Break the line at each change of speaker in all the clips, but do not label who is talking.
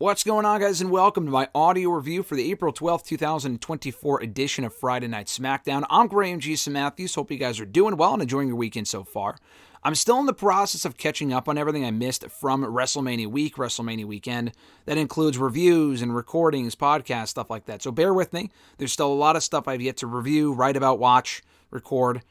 What's going on, guys, and welcome to my audio review for the April 12th, 2024 edition of Friday Night SmackDown. I'm Graham G. Matthews. Hope you guys are doing well and enjoying your weekend so far. I'm still in the process of catching up on everything I missed from WrestleMania week, WrestleMania weekend. That includes reviews and recordings, podcasts, stuff like that. So bear with me. There's still a lot of stuff I've yet to review, write about, watch, record.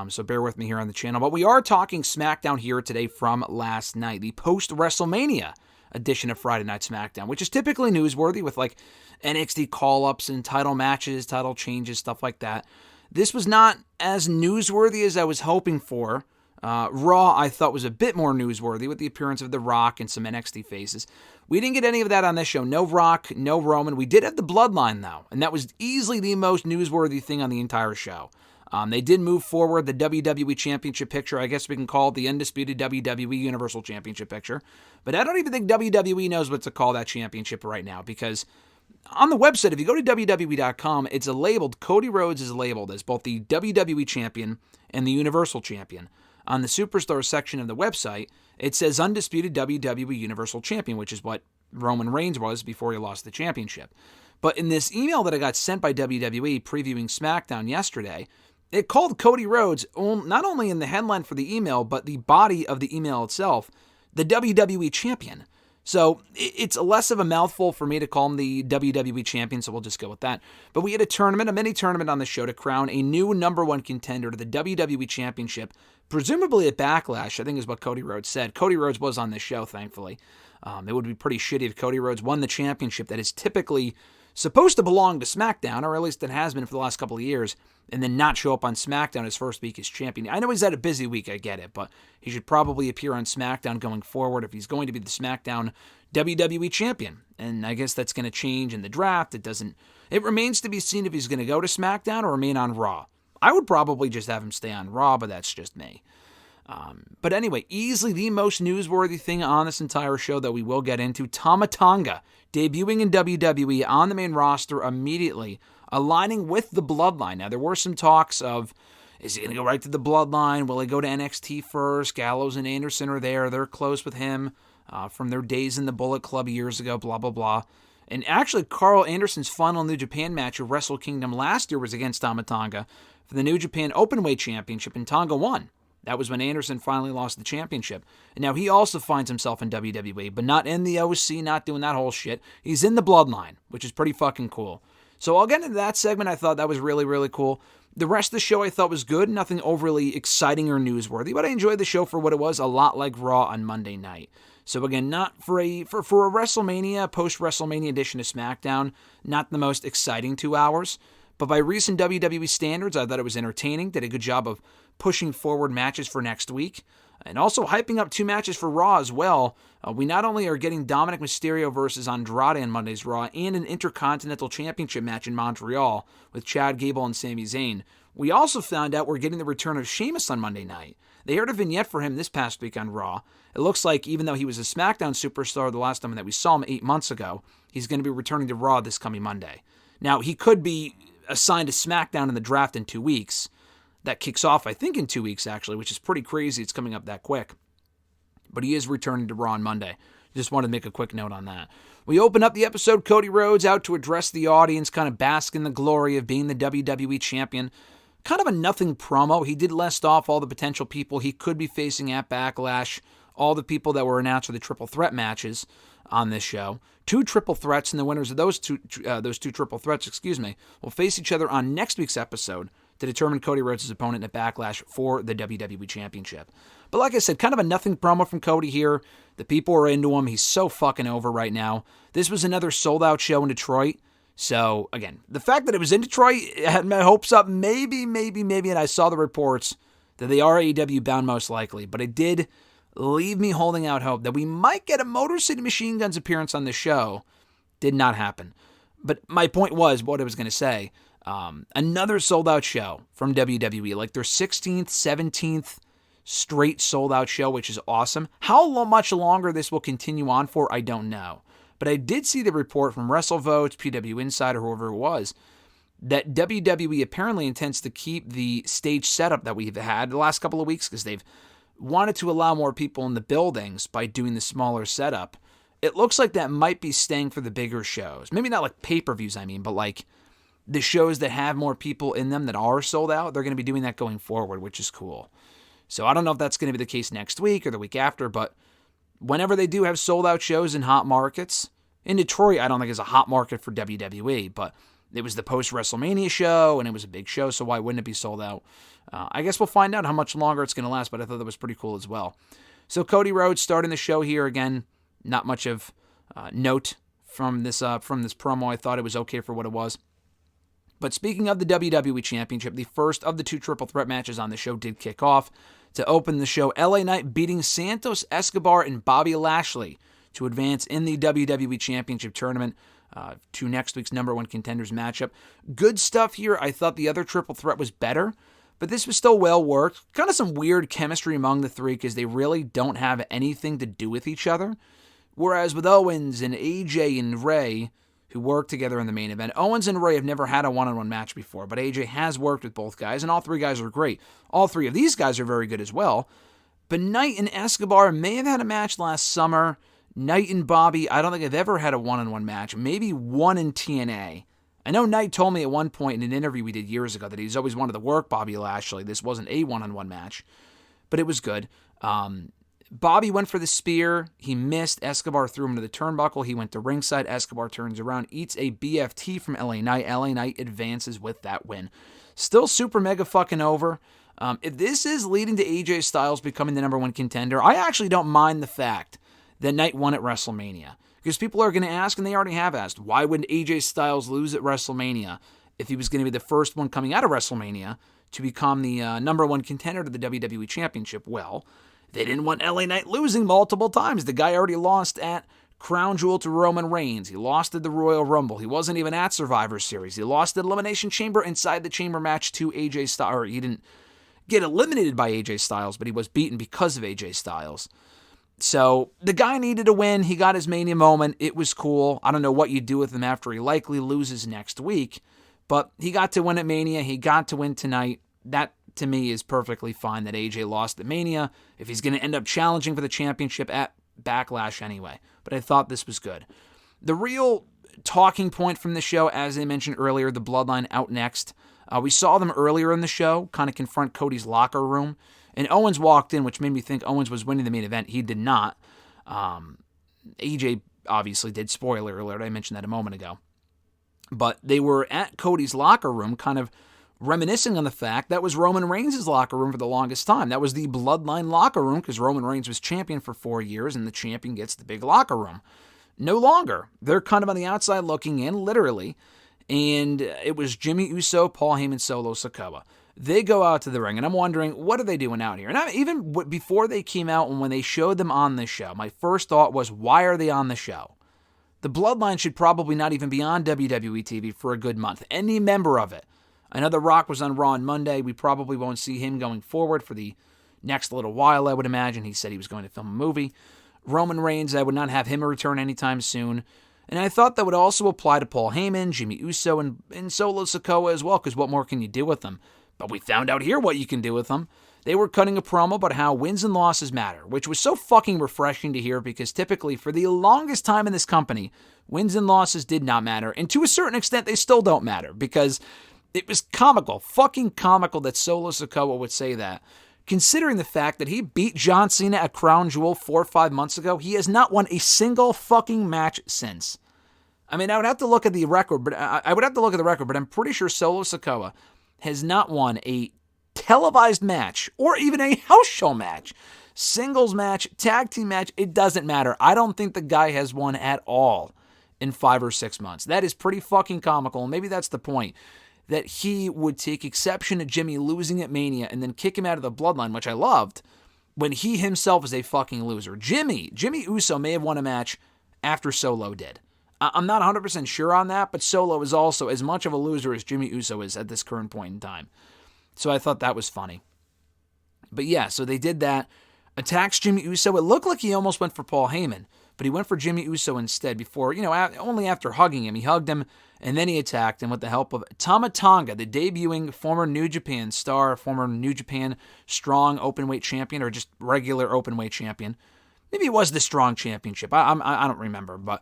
So bear with me here on the channel. But we are talking SmackDown here today from last night, the post-WrestleMania edition of Friday Night SmackDown, which is typically newsworthy with like NXT call-ups and title matches, title changes, stuff like that. This was not as newsworthy as I was hoping for. Raw, I thought, was a bit more newsworthy with the appearance of The Rock and some NXT faces. We didn't get any of that on this show. No Rock, no Roman. We did have the Bloodline, though, and that was easily the most newsworthy thing on the entire show. They did move forward the WWE Championship picture. I guess we can call it the Undisputed WWE Universal Championship picture. But I don't even think WWE knows what to call that championship right now, because on the website, if you go to WWE.com, it's labeled, Cody Rhodes is labeled as both the WWE Champion and the Universal Champion. On the Superstar section of the website, it says Undisputed WWE Universal Champion, which is what Roman Reigns was before he lost the championship. But in this email that I got sent by WWE previewing SmackDown yesterday, it called Cody Rhodes, not only in the headline for the email, but the body of the email itself, the WWE Champion. So it's less of a mouthful for me to call him the WWE Champion, so we'll just go with that. But we had a mini tournament on the show to crown a new number one contender to the WWE Championship, presumably at Backlash, I think is what Cody Rhodes said. Cody Rhodes was on this show, thankfully. It would be pretty shitty if Cody Rhodes won the championship that is typically supposed to belong to SmackDown, or at least it has been for the last couple of years, and then not show up on SmackDown his first week as champion. I know he's had a busy week, I get it, but he should probably appear on SmackDown going forward if he's going to be the SmackDown WWE Champion. And I guess that's going to change in the draft. It remains to be seen if he's going to go to SmackDown or remain on Raw. I would probably just have him stay on Raw, but that's just me. But anyway, easily the most newsworthy thing on this entire show that we will get into, Tama Tonga debuting in WWE on the main roster immediately, aligning with the Bloodline. Now, there were some talks of, is he going to go right to the Bloodline? Will he go to NXT first? Gallows and Anderson are there. They're close with him from their days in the Bullet Club years ago, blah, blah, blah. And actually, Carl Anderson's final New Japan match at Wrestle Kingdom last year was against Tama Tonga for the New Japan Openweight Championship, and Tonga won. That was when Anderson finally lost the championship. And now he also finds himself in WWE, but not in the OC, not doing that whole shit. He's in the Bloodline, which is pretty fucking cool. So I'll get into that segment. I thought that was really, really cool. The rest of the show I thought was good. Nothing overly exciting or newsworthy, but I enjoyed the show for what it was, a lot like Raw on Monday night. So again, not for a WrestleMania, post-WrestleMania edition of SmackDown, not the most exciting 2 hours. But by recent WWE standards, I thought it was entertaining, did a good job of pushing forward matches for next week, and also hyping up 2 matches for Raw as well. We not only are getting Dominic Mysterio versus Andrade on Monday's Raw, and an Intercontinental Championship match in Montreal with Chad Gable and Sami Zayn, we also found out we're getting the return of Sheamus on Monday night. They aired a vignette for him this past week on Raw. It looks like even though he was a SmackDown superstar the last time that we saw him 8 months ago, he's going to be returning to Raw this coming Monday. Now, he could be assigned to SmackDown in the draft in 2 weeks. That kicks off, I think, in 2 weeks, actually, which is pretty crazy. It's coming up that quick. But he is returning to Raw on Monday. Just wanted to make a quick note on that. We open up the episode, Cody Rhodes out to address the audience, kind of bask in the glory of being the WWE Champion. Kind of a nothing promo. He did list off all the potential people he could be facing at Backlash, all the people that were announced for the triple threat matches on this show. 2 triple threats, and the winners of those two triple threats, will face each other on next week's episode to determine Cody Rhodes' opponent at Backlash for the WWE Championship. But like I said, kind of a nothing promo from Cody here. The people are into him. He's so fucking over right now. This was another sold-out show in Detroit. So, again, the fact that it was in Detroit had my hopes up. Maybe, and I saw the reports that they are AEW bound most likely. But it did leave me holding out hope that we might get a Motor City Machine Guns appearance on the show. Did not happen. But my point was, what I was going to say, another sold-out show from WWE, like their 16th, 17th straight sold-out show, which is awesome. How much longer this will continue on for, I don't know. But I did see the report from WrestleVotes, PW Insider, whoever it was, that WWE apparently intends to keep the stage setup that we've had the last couple of weeks because they've wanted to allow more people in the buildings by doing the smaller setup. it looks like that might be staying for the bigger shows. Maybe not like pay-per-views, but like the shows that have more people in them that are sold out, they're going to be doing that going forward, which is cool. So I don't know if that's going to be the case next week or the week after, but whenever they do have sold-out shows in hot markets, in Detroit, I don't think it's a hot market for WWE, but it was the post-WrestleMania show, and it was a big show, so why wouldn't it be sold out? I guess we'll find out how much longer it's going to last, but I thought that was pretty cool as well. So Cody Rhodes starting the show here again. Not much of note from this promo. I thought it was okay for what it was. But speaking of the WWE Championship, the first of the 2 triple threat matches on the show did kick off. To open the show, LA Knight beating Santos Escobar and Bobby Lashley to advance in the WWE Championship tournament to next week's number 1 contenders matchup. Good stuff here. I thought the other triple threat was better, but this was still well worked. Kind of some weird chemistry among the 3 because they really don't have anything to do with each other. Whereas with Owens and AJ and Ray, who work together in the main event, Owens and Ray have never had a one-on-one match before, but AJ has worked with both guys, and all 3 guys are great. All 3 of these guys are very good as well. But Knight and Escobar may have had a match last summer. Knight and Bobby, I don't think I've ever had a one-on-one match. Maybe one in TNA. I know Knight told me at one point in an interview we did years ago that he's always wanted to work Bobby Lashley. This wasn't a one-on-one match, but it was good. Bobby went for the spear. He missed. Escobar threw him to the turnbuckle. He went to ringside. Escobar turns around, eats a BFT from LA Knight. LA Knight advances with that win. Still super mega fucking over. If this is leading to AJ Styles becoming the number 1 contender, I actually don't mind the fact that Knight won at WrestleMania. Because people are going to ask, and they already have asked, why wouldn't AJ Styles lose at WrestleMania if he was going to be the first one coming out of WrestleMania to become the number 1 contender to the WWE Championship? Well, they didn't want LA Knight losing multiple times. The guy already lost at Crown Jewel to Roman Reigns. He lost at the Royal Rumble. He wasn't even at Survivor Series. He lost at Elimination Chamber inside the Chamber match to AJ Styles. Or he didn't get eliminated by AJ Styles, but he was beaten because of AJ Styles. So the guy needed a win. He got his Mania moment. It was cool. I don't know what you do with him after he likely loses next week, but he got to win at Mania. He got to win tonight. That, to me, is perfectly fine that AJ lost at Mania if he's going to end up challenging for the championship at Backlash anyway. But I thought this was good. The real talking point from the show, as I mentioned earlier, the Bloodline out next. We saw them earlier in the show kind of confront Cody's locker room. And Owens walked in, which made me think Owens was winning the main event. He did not. AJ obviously did. Spoiler alert, I mentioned that a moment ago. But they were at Cody's locker room kind of reminiscing on the fact that was Roman Reigns' locker room for the longest time. That was the Bloodline locker room because Roman Reigns was champion for 4 years and the champion gets the big locker room. No longer. They're kind of on the outside looking in, literally. And it was Jimmy Uso, Paul Heyman, Solo Sikoa. They go out to the ring, and I'm wondering, what are they doing out here? And even before they came out and when they showed them on the show, my first thought was, why are they on the show? The Bloodline should probably not even be on WWE TV for a good month. Any member of it. I know The Rock was on Raw on Monday. We probably won't see him going forward for the next little while, I would imagine. He said he was going to film a movie. Roman Reigns, I would not have him return anytime soon. And I thought that would also apply to Paul Heyman, Jimmy Uso, and Solo Sikoa as well, because what more can you do with them? But we found out here what you can do with them. They were cutting a promo about how wins and losses matter, which was so fucking refreshing to hear because typically for the longest time in this company, wins and losses did not matter. And to a certain extent, they still don't matter because it was comical, fucking comical that Solo Sikoa would say that. Considering the fact that he beat John Cena at Crown Jewel 4 or 5 months ago, he has not won a single fucking match since. I mean, I would have to look at the record, but I'm pretty sure Solo Sikoa has not won a televised match or even a house show match, singles match, tag team match. It doesn't matter. I don't think the guy has won at all in 5 or 6 months. That is pretty fucking comical. And maybe that's the point, that he would take exception to Jimmy losing at Mania and then kick him out of the Bloodline, which I loved, when he himself is a fucking loser. Jimmy Uso may have won a match after Solo did. I'm not 100% sure on that, but Solo is also as much of a loser as Jimmy Uso is at this current point in time. So I thought that was funny. But yeah, so they did that. Attacks Jimmy Uso. It looked like he almost went for Paul Heyman, but he went for Jimmy Uso instead before, only after hugging him. He hugged him, and then he attacked him with the help of Tama Tonga, the debuting former New Japan star, former New Japan strong openweight champion, or just regular openweight champion. Maybe it was the Strong Championship. I don't remember, but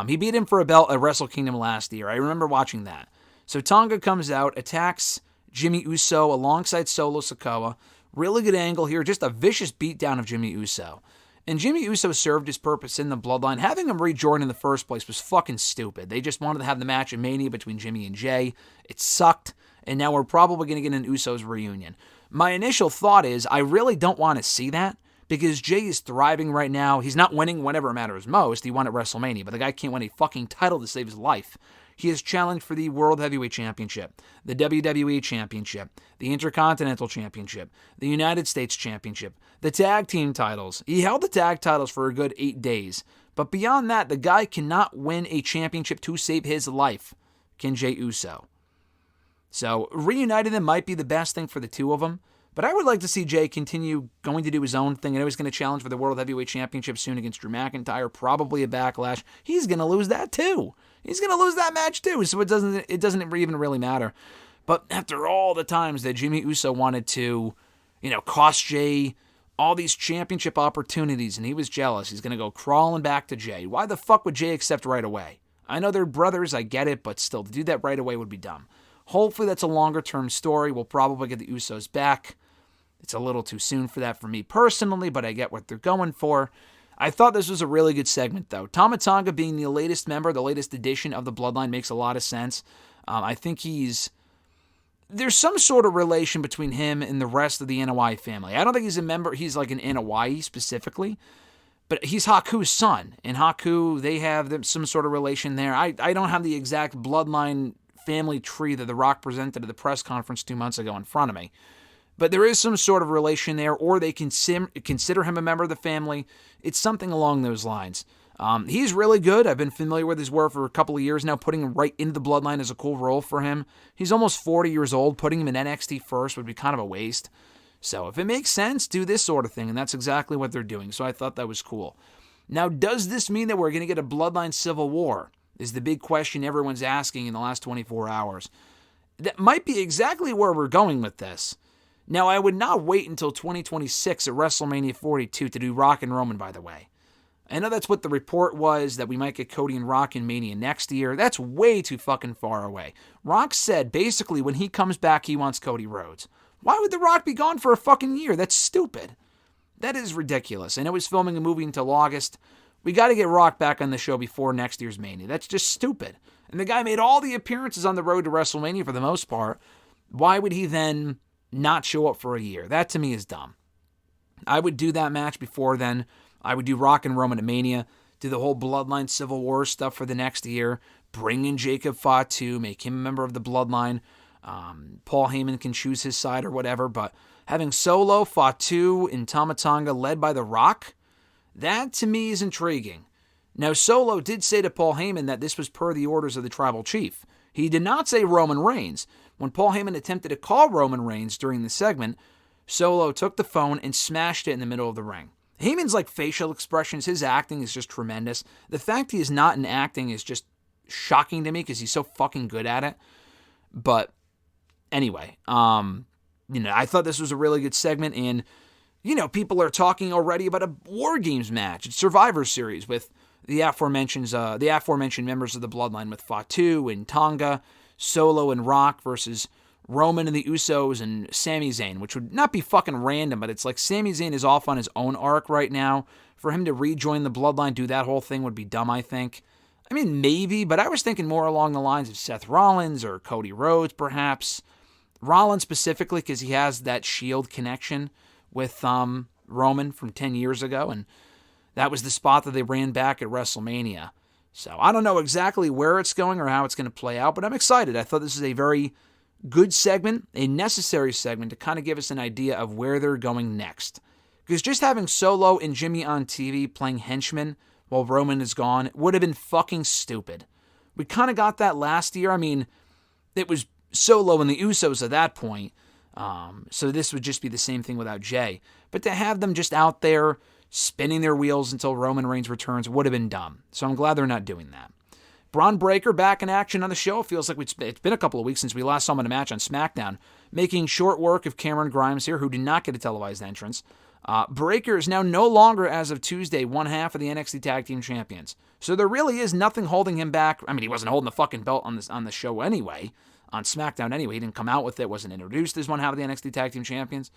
he beat him for a belt at Wrestle Kingdom last year. I remember watching that. So Tonga comes out, attacks Jimmy Uso alongside Solo Sikoa. Really good angle here, just a vicious beatdown of Jimmy Uso. And Jimmy Uso served his purpose in the Bloodline. Having him rejoin in the first place was fucking stupid. They just wanted to have the match at Mania between Jimmy and Jay. It sucked, and now we're probably going to get an Usos reunion. My initial thought is I really don't want to see that because Jay is thriving right now. He's not winning whenever it matters most. He won at WrestleMania, but the guy can't win a fucking title to save his life. He is challenged for the World Heavyweight Championship, the WWE Championship, the Intercontinental Championship, the United States Championship, the Tag Team titles. He held the tag titles for a good 8 days. But beyond that, the guy cannot win a championship to save his life. Can Jey Uso. So reuniting them might be the best thing for the two of them. But I would like to see Jay continue going to do his own thing. I know he's going to challenge for the World Heavyweight Championship soon against Drew McIntyre, probably a Backlash. He's going to lose that too. He's going to lose that match too, so it doesn't even really matter. But after all the times that Jimmy Uso wanted to, cost Jay all these championship opportunities and he was jealous, he's going to go crawling back to Jay. Why the fuck would Jay accept right away? I know they're brothers, I get it, but still, to do that right away would be dumb. Hopefully that's a longer-term story. We'll probably get the Usos back. It's a little too soon for that for me personally, but I get what they're going for. I thought this was a really good segment, though. Tama Tonga being the latest member, the latest edition of the Bloodline makes a lot of sense. I think there's some sort of relation between him and the rest of the NOI family. I don't think he's a member, he's like an NOI specifically, but he's Haku's son. And Haku, they have some sort of relation there. I don't have the exact Bloodline family tree that The Rock presented at the press conference 2 months ago in front of me. But there is some sort of relation there, or they consider him a member of the family. It's something along those lines. He's really good. I've been familiar with his work for a couple of years now. Putting him right into the Bloodline is a cool role for him. He's almost 40 years old. Putting him in NXT first would be kind of a waste. So if it makes sense, do this sort of thing, and that's exactly what they're doing. So I thought that was cool. Now, does this mean that we're going to get a Bloodline Civil War? Is the big question everyone's asking in the last 24 hours. That might be exactly where we're going with this. Now, I would not wait until 2026 at WrestleMania 42 to do Rock and Roman, by the way. I know that's what the report was, that we might get Cody and Rock in Mania next year. That's way too fucking far away. Rock said, basically, when he comes back, he wants Cody Rhodes. Why would The Rock be gone for a fucking year? That's stupid. That is ridiculous. I know he's filming a movie until August. We got to get Rock back on the show before next year's Mania. That's just stupid. And the guy made all the appearances on the road to WrestleMania for the most part. Why would he then not show up for a year? That to me is dumb. I would do that match before then. I would do Rock and Roman at Mania, do the whole Bloodline Civil War stuff for the next year, bring in Jacob Fatu, make him a member of the Bloodline. Paul Heyman can choose his side or whatever, but having Solo, Fatu, and Tama Tonga led by The Rock, that to me is intriguing. Now, Solo did say to Paul Heyman that this was per the orders of the Tribal Chief. He did not say Roman Reigns. When Paul Heyman attempted to call Roman Reigns during the segment, Solo took the phone and smashed it in the middle of the ring. Heyman's facial expressions, his acting is just tremendous. The fact he is not in acting is just shocking to me because he's so fucking good at it. But anyway, I thought this was a really good segment, and people are talking already about a War Games match, a Survivor Series with the aforementioned members of the Bloodline with Fatu and Tonga, Solo and Rock versus Roman and the Usos and Sami Zayn, which would not be fucking random, but it's like Sami Zayn is off on his own arc right now. For him to rejoin the Bloodline, do that whole thing would be dumb, I think. I mean, maybe, but I was thinking more along the lines of Seth Rollins or Cody Rhodes, perhaps. Rollins specifically, because he has that Shield connection with Roman from 10 years ago, and that was the spot that they ran back at WrestleMania. So I don't know exactly where it's going or how it's going to play out, but I'm excited. I thought this is a very good segment, a necessary segment to kind of give us an idea of where they're going next. Because just having Solo and Jimmy on TV playing henchmen while Roman is gone would have been fucking stupid. We kind of got that last year. I mean, it was Solo and the Usos at that point. So this would just be the same thing without Jay. But to have them just out there spinning their wheels until Roman Reigns returns would have been dumb. So I'm glad they're not doing that. Bron Breakker back in action on the show. Feels like it's been a couple of weeks since we last saw him in a match on SmackDown, making short work of Cameron Grimes here, who did not get a televised entrance. Breakker is now no longer, as of Tuesday, one half of the NXT Tag Team Champions. So there really is nothing holding him back. I mean, he wasn't holding the fucking belt on the show anyway, on SmackDown anyway. He didn't come out with it, wasn't introduced as one half of the NXT Tag Team Champions.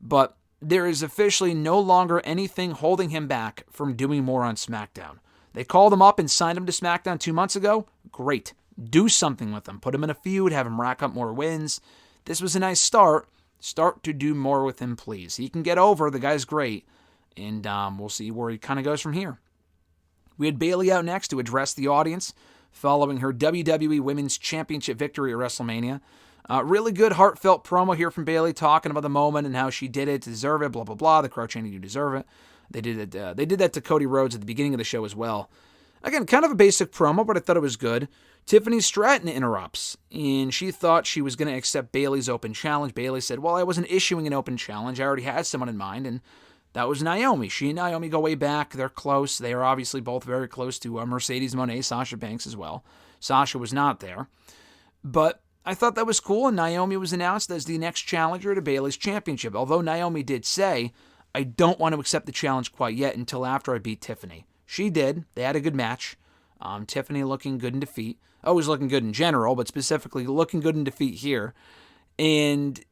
But there is officially no longer anything holding him back from doing more on SmackDown. They called him up and signed him to SmackDown 2 months ago. Great. Do something with him. Put him in a feud, have him rack up more wins. This was a nice start. Start to do more with him, please. He can get over. The guy's great. And we'll see where he kind of goes from here. We had Bayley out next to address the audience following her WWE Women's Championship victory at WrestleMania. Really good, heartfelt promo here from Bayley, talking about the moment and how she did it to deserve it, blah, blah, blah. The crowd chanting, "You deserve it." They did that to Cody Rhodes at the beginning of the show as well. Again, kind of a basic promo, but I thought it was good. Tiffany Stratton interrupts, and she thought she was going to accept Bayley's open challenge. Bayley said, "Well, I wasn't issuing an open challenge. I already had someone in mind," and that was Naomi. She and Naomi go way back. They're close. They are obviously both very close to Mercedes Moné, Sasha Banks as well. Sasha was not there. But I thought that was cool, and Naomi was announced as the next challenger to Bayley's championship. Although Naomi did say, "I don't want to accept the challenge quite yet until after I beat Tiffany." She did. They had a good match. Tiffany looking good in defeat. Always looking good in general, but specifically looking good in defeat here. And,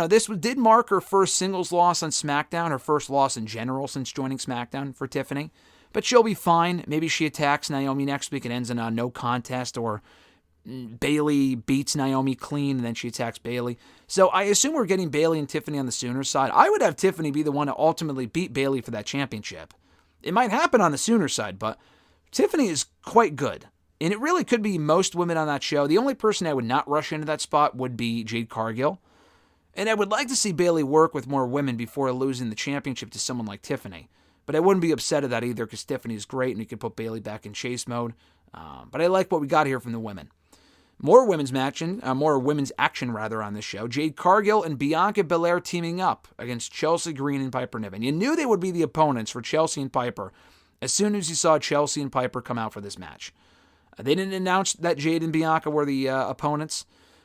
this did mark her first singles loss on SmackDown, her first loss in general since joining SmackDown for Tiffany. But she'll be fine. Maybe she attacks Naomi next week and ends in a no contest, or Bayley beats Naomi clean and then she attacks Bayley. So I assume we're getting Bayley and Tiffany on the Sooner side. I would have Tiffany be the one to ultimately beat Bayley for that championship. It might happen on the Sooner side, but Tiffany is quite good. And it really could be most women on that show. The only person I would not rush into that spot would be Jade Cargill. And I would like to see Bayley work with more women before losing the championship to someone like Tiffany. But I wouldn't be upset at that either, because Tiffany's great and you could put Bayley back in chase mode. But I like what we got here from the women. More women's action on this show. Jade Cargill and Bianca Belair teaming up against Chelsea Green and Piper Niven. You knew they would be the opponents for Chelsea and Piper as soon as you saw Chelsea and Piper come out for this match. They didn't announce that Jade and Bianca were the opponents,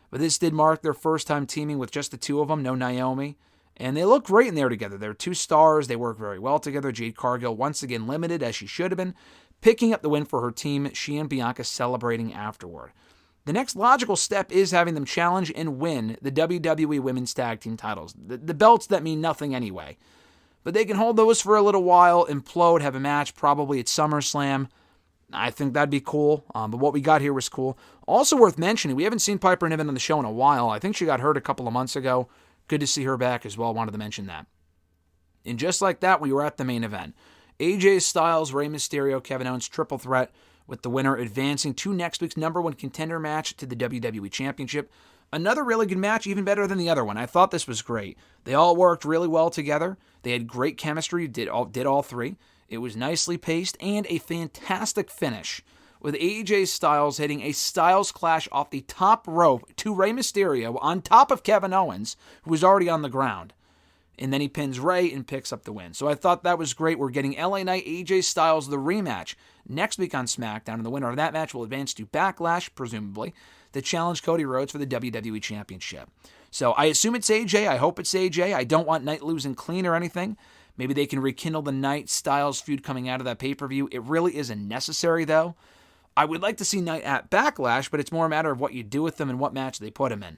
but this did mark their first time teaming with just the two of them, no Naomi. And they look great in there together. They're two stars. They work very well together. Jade Cargill, once again limited, as she should have been, picking up the win for her team. She and Bianca celebrating afterward. The next logical step is having them challenge and win the WWE Women's Tag Team titles. The belts that mean nothing anyway. But they can hold those for a little while, implode, have a match probably at SummerSlam. I think that'd be cool, but what we got here was cool. Also worth mentioning, we haven't seen Piper Niven on the show in a while. I think she got hurt a couple of months ago. Good to see her back as well. Wanted to mention that. And just like that, we were at the main event. AJ Styles, Rey Mysterio, Kevin Owens triple threat, with the winner advancing to next week's number one contender match to the WWE Championship. Another really good match, even better than the other one. I thought this was great. They all worked really well together. They had great chemistry, did all three. It was nicely paced and a fantastic finish, with AJ Styles hitting a Styles Clash off the top rope to Rey Mysterio on top of Kevin Owens, who was already on the ground. And then he pins Rey and picks up the win. So I thought that was great. We're getting LA Knight, AJ Styles, the rematch next week on SmackDown, and the winner of that match will advance to Backlash, presumably, to challenge Cody Rhodes for the WWE Championship. So I assume it's AJ. I hope it's AJ. I don't want Knight losing clean or anything. Maybe they can rekindle the Knight-Styles feud coming out of that pay-per-view. It really isn't necessary, though. I would like to see Knight at Backlash, but it's more a matter of what you do with them and what match they put him in.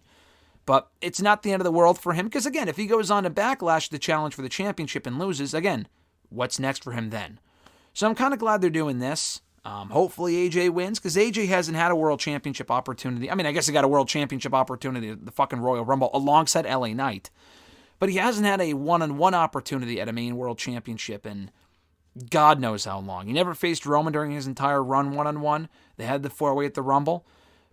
But it's not the end of the world for him, because, again, if he goes on to Backlash to challenge for the championship and loses, again, what's next for him then? So I'm kind of glad they're doing this. Hopefully AJ wins, because AJ hasn't had a world championship opportunity. I mean, I guess he got a world championship opportunity at the fucking Royal Rumble alongside LA Knight. But he hasn't had a one-on-one opportunity at a main world championship in God knows how long. He never faced Roman during his entire run one-on-one. They had the four-way at the Rumble.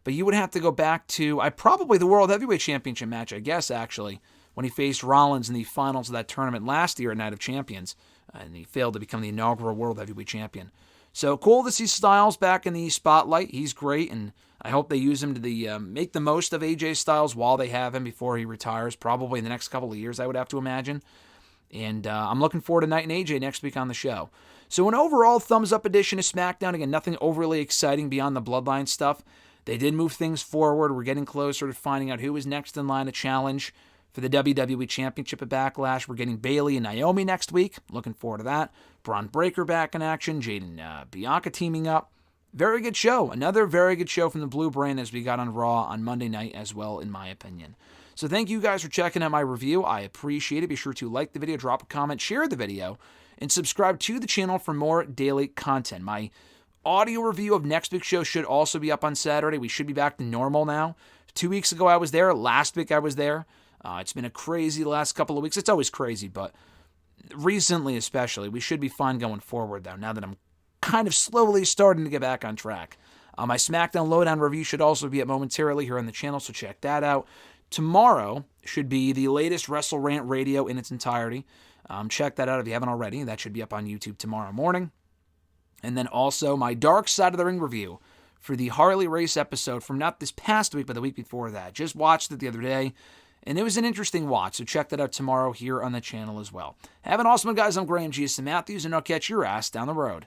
But you would have to go back to probably the World Heavyweight Championship match, I guess, actually, when he faced Rollins in the finals of that tournament last year at Night of Champions. And he failed to become the inaugural World Heavyweight Champion. So cool to see Styles back in the spotlight. He's great, and I hope they use him to make the most of AJ Styles while they have him before he retires, probably in the next couple of years, I would have to imagine. And I'm looking forward to Knight and AJ next week on the show. So an overall thumbs-up edition of SmackDown. Again, nothing overly exciting beyond the Bloodline stuff. They did move things forward. We're getting closer to finding out who is next in line to challenge for the WWE Championship at Backlash. We're getting Bayley and Naomi next week. Looking forward to that. Bron Breakker back in action. Jade and Bianca teaming up. Very good show. Another very good show from the Blue Brand as we got on Raw on Monday night as well, in my opinion. So thank you guys for checking out my review. I appreciate it. Be sure to like the video, drop a comment, share the video, and subscribe to the channel for more daily content. My audio review of next week's show should also be up on Saturday. We should be back to normal now. 2 weeks ago I was there. Last week I was there. It's been a crazy last couple of weeks. It's always crazy, but recently especially, we should be fine going forward, though, now that I'm kind of slowly starting to get back on track. My SmackDown Lowdown review should also be up momentarily here on the channel, so check that out. Tomorrow should be the latest WrestleRant radio in its entirety. Check that out if you haven't already. That should be up on YouTube tomorrow morning. And then also my Dark Side of the Ring review for the Harley Race episode from not this past week, but the week before that. Just watched it the other day, and it was an interesting watch, so check that out tomorrow here on the channel as well. Have an awesome one, guys. I'm Graham G. Matthews, and I'll catch your ass down the road.